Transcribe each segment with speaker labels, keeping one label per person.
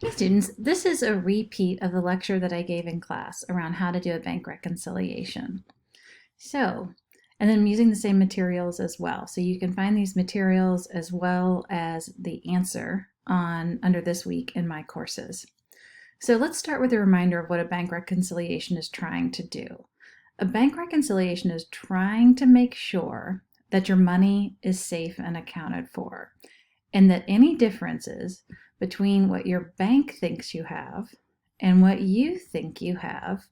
Speaker 1: Hey students, this is a repeat of the lecture that I gave in class around how to do a bank reconciliation. And then I'm using the same materials as well. So you can find these materials as well as the answer under this week in my courses. So let's start with a reminder of what a bank reconciliation is trying to do. A bank reconciliation is trying to make sure that your money is safe and accounted for, and that any differences between what your bank thinks you have and what you think you have,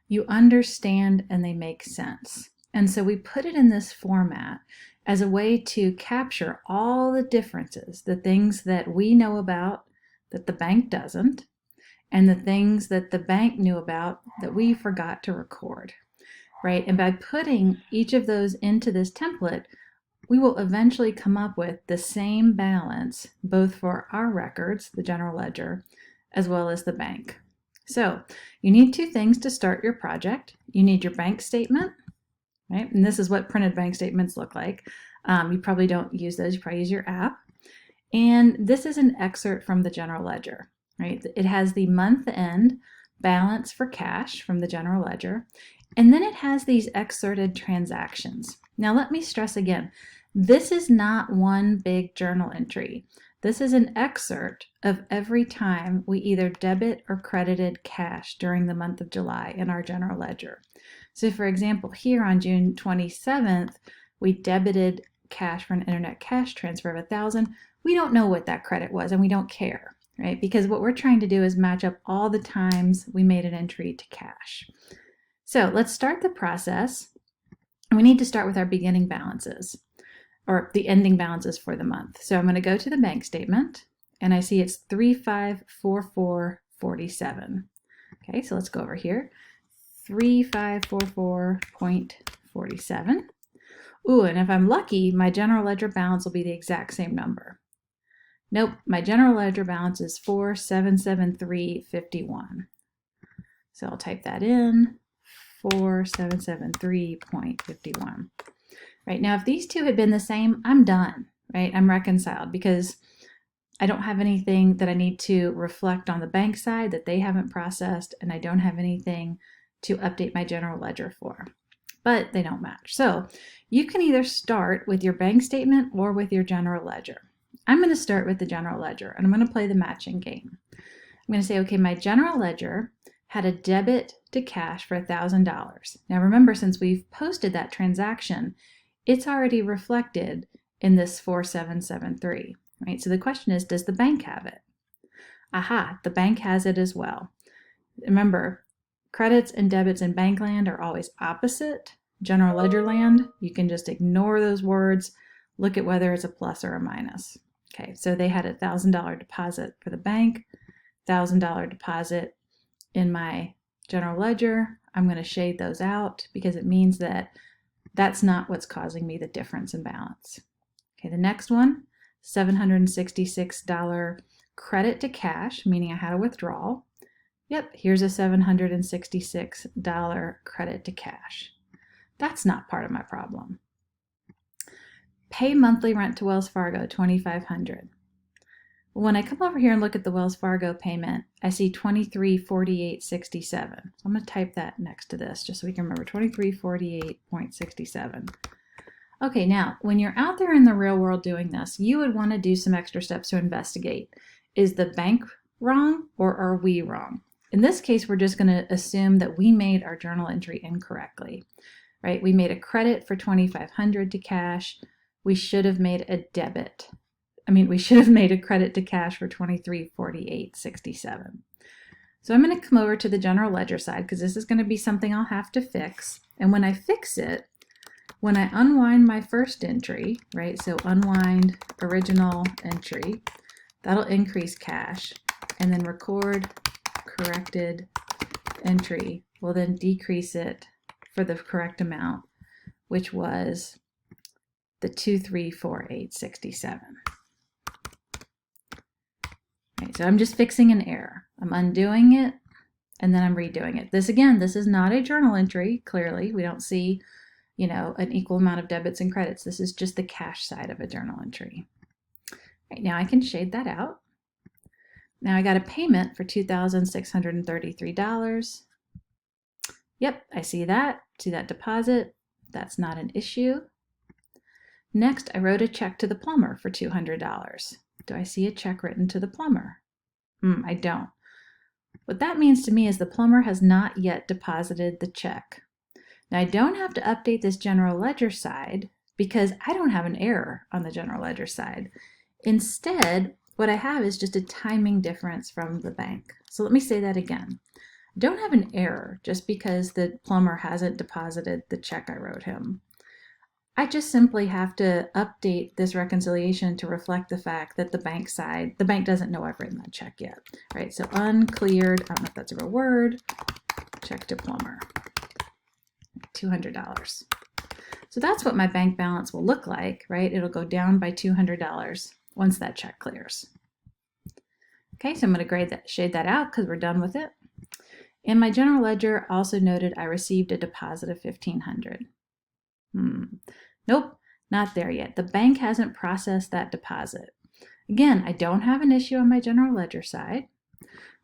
Speaker 1: you understand and they make sense. And so we put it in this format as a way to capture all the differences, the things that we know about that the bank doesn't, and the things that the bank knew about that we forgot to record, right? And by putting each of those into this template, we will eventually come up with the same balance, both for our records, the general ledger, as well as the bank. So you need two things to start your project. You need your bank statement, right? And this is what printed bank statements look like. You probably don't use those, you probably use your app. And this is an excerpt from the general ledger, right? It has the month end balance for cash from the general ledger, and then it has these excerpted transactions. Now let me stress again, this is not one big journal entry. This is an excerpt of every time we either debit or credited cash during the month of July in our general ledger. So for example, here on June 27th, we debited cash for an internet cash transfer of $1,000. We don't know what that credit was and we don't care, right? Because what we're trying to do is match up all the times we made an entry to cash. So let's start the process. We need to start with our beginning balances, or the ending balances for the month. So I'm going to go to the bank statement and I see it's 3544.47. Okay, so let's go over here. 3544.47. Ooh, and if I'm lucky, my general ledger balance will be the exact same number. Nope, my general ledger balance is 4773.51. So I'll type that in, 4773.51. Right, now if these two had been the same, I'm done, right? I'm reconciled because I don't have anything that I need to reflect on the bank side that they haven't processed, and I don't have anything to update my general ledger for, but they don't match. So you can either start with your bank statement or with your general ledger. I'm going to start with the general ledger and I'm going to play the matching game. I'm going to say, okay, my general ledger had a debit to cash for $1,000. Now remember, since we've posted that transaction, it's already reflected in this 4773, right? So the question is, does the bank have it? Aha, the bank has it as well. Remember, credits and debits in bank land are always opposite. General ledger land, you can just ignore those words, look at whether it's a plus or a minus. Okay, so they had a $1,000 deposit for the bank, $1,000 deposit in my general ledger. I'm going to shade those out because it means that that's not what's causing me the difference in balance. Okay, the next one, $766 credit to cash, meaning I had a withdrawal. Yep, here's a $766 credit to cash. That's not part of my problem. Pay monthly rent to Wells Fargo, $2,500. When I come over here and look at the Wells Fargo payment, I see $2348.67. So I'm going to type that next to this just so we can remember, $2348.67. Okay, now when you're out there in the real world doing this, you would want to do some extra steps to investigate. Is the bank wrong or are we wrong? In this case, we're just going to assume that we made our journal entry incorrectly, right? We made a credit for $2,500 to cash. We should have made a debit. We should have made a credit to cash for $2348.67. So I'm going to come over to the general ledger side because this is going to be something I'll have to fix. And when I fix it, when I unwind my first entry, right, so unwind original entry, that'll increase cash, and then record corrected entry will then decrease it for the correct amount, which was the $2348.67. Right, so I'm just fixing an error. I'm undoing it and then I'm redoing it. This is not a journal entry. Clearly, we don't see, an equal amount of debits and credits. This is just the cash side of a journal entry. Right, now I can shade that out. Now I got a payment for $2,633. Yep, I see that. See that deposit? That's not an issue. Next, I wrote a check to the plumber for $200. Do I see a check written to the plumber? I don't. What that means to me is the plumber has not yet deposited the check. Now I don't have to update this general ledger side because I don't have an error on the general ledger side. Instead, what I have is just a timing difference from the bank. So let me say that again. I don't have an error just because the plumber hasn't deposited the check I wrote him. I just simply have to update this reconciliation to reflect the fact that the bank doesn't know I've written that check yet, right? So uncleared, I don't know if that's a real word, check to plumber, $200. So that's what my bank balance will look like, right? It'll go down by $200 once that check clears. Okay, so I'm going to shade that out because we're done with it. And my general ledger also noted I received a deposit of $1,500. Nope, not there yet. The bank hasn't processed that deposit. Again, I don't have an issue on my general ledger side,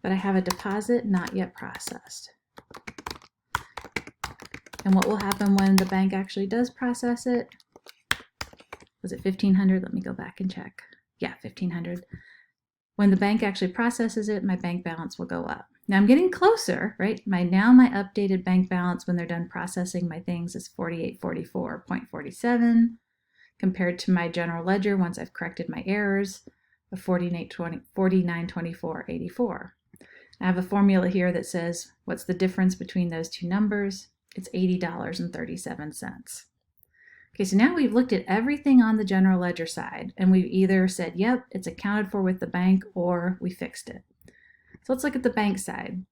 Speaker 1: but I have a deposit not yet processed. And what will happen when the bank actually does process it? Was it $1,500? Let me go back and check. Yeah, $1,500. When the bank actually processes it, my bank balance will go up. Now I'm getting closer, right? My updated bank balance when they're done processing my things is $4844.47 compared to my general ledger once I've corrected my errors of $4924.84. I have a formula here that says what's the difference between those two numbers? It's $80.37. Okay, so now we've looked at everything on the general ledger side and we've either said, yep, it's accounted for with the bank or we fixed it. So let's look at the bank side.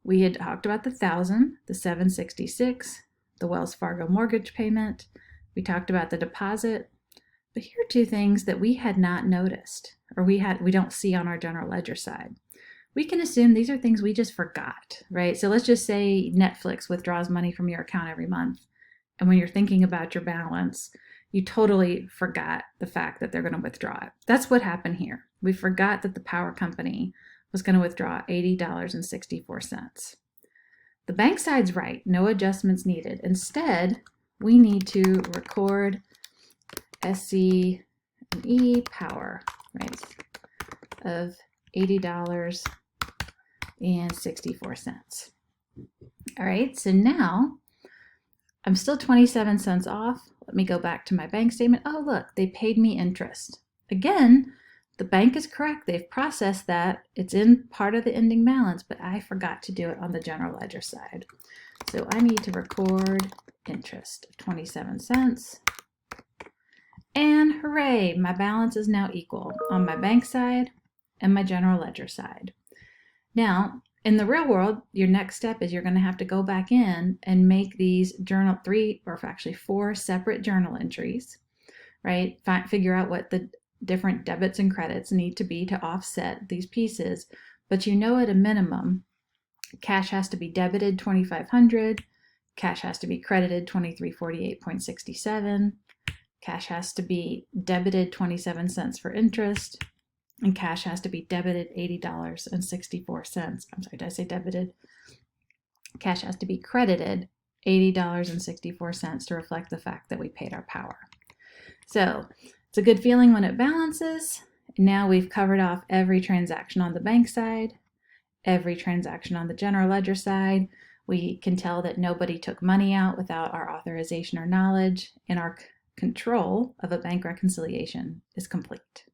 Speaker 1: We had talked about the $1,000, the $766, the Wells Fargo mortgage payment. We talked about the deposit. But here are two things that we had not noticed or we don't see on our general ledger side. We can assume these are things we just forgot, right? So let's just say Netflix withdraws money from your account every month. And when you're thinking about your balance, you totally forgot the fact that they're going to withdraw it. That's what happened here. We forgot that the power company was going to withdraw $80.64. The bank side's right, no adjustments needed. Instead, we need to record SC&E power, right, of $80.64. All right, so now I'm still 27 cents off. Let me go back to my bank statement. Oh, look, they paid me interest. Again, the bank is correct. They've processed that. It's in part of the ending balance, but I forgot to do it on the general ledger side. So I need to record interest of 27 cents. And hooray, my balance is now equal on my bank side and my general ledger side. Now, in the real world, your next step is you're going to have to go back in and make these four separate journal entries, right? Figure out what the different debits and credits need to be to offset these pieces. But at a minimum, cash has to be debited $2,500, cash has to be credited $2348.67, cash has to be debited 27 cents for interest, and cash has to be debited $80.64. I'm sorry, did I say debited? Cash has to be credited $80.64 to reflect the fact that we paid our power. So it's a good feeling when it balances. Now we've covered off every transaction on the bank side, every transaction on the general ledger side. We can tell that nobody took money out without our authorization or knowledge, and our control of a bank reconciliation is complete.